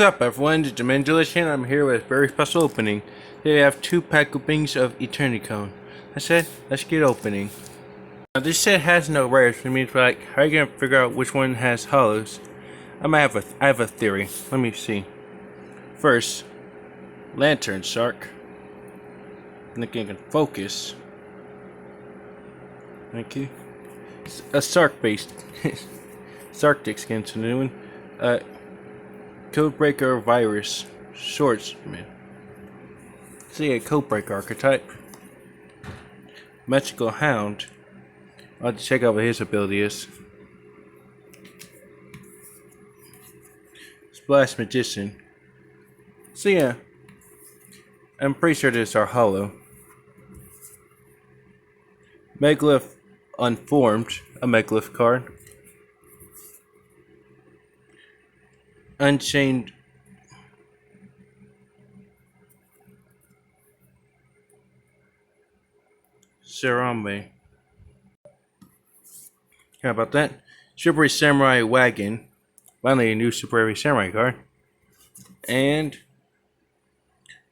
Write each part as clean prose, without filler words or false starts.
What's up, everyone? It's Jamendulus here, and I'm here with a very special opening. Today I have 2-pack openings of Eternicon. I said, let's get opening. Now this set has no rares, which means like, how are you gonna figure out which one has hollows? I have a theory. Let me see. First, Lantern Shark. And then can focus. Thank you. It's a Sark-based Sarctic skin's a new one. Codebreaker Virus Swordsman. See a Codebreaker archetype. Magical Hound. I'll have to check out what his ability is. Splash Magician. So yeah, I'm pretty sure this are hollow. Megalith Unformed, a Megalith card. Unchained Sarambe. How about that? Super Samurai Wagon. Finally a new Super Samurai card. And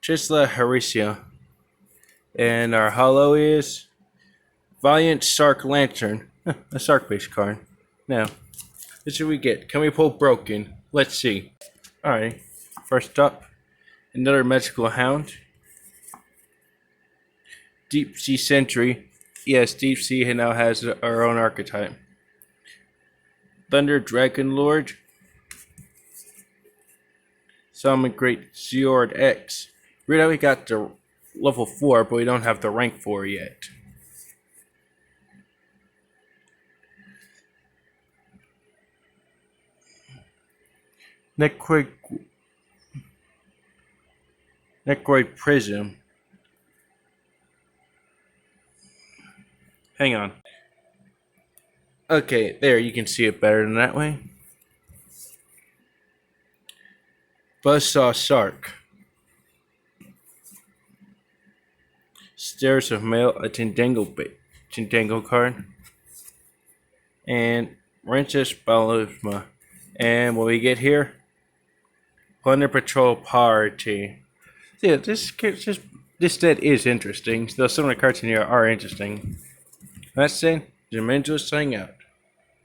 Chisla Haricia. And our hollow is Valiant Sark Lantern. A Sark based card. Now, what should we get? Can we pull Broken? Let's see. Alright. First up, another Magical Hound. Deep Sea Sentry. Yes, Deep Sea now has our own archetype. Thunder Dragon Lord. Summon Great Zord X. Weird how we got the level 4, but we don't have the rank 4 yet. Necroid Prism. Hang on. Okay, there, you can see it better than that way. Buzzsaw Shark. Stairs of Mail, a Tindango card. And Ranches Balisma. And what we get here? Plunder Patrol Party. So yeah, this set is interesting, though some of the cards in here are interesting. That's it. Jermaine just saying out.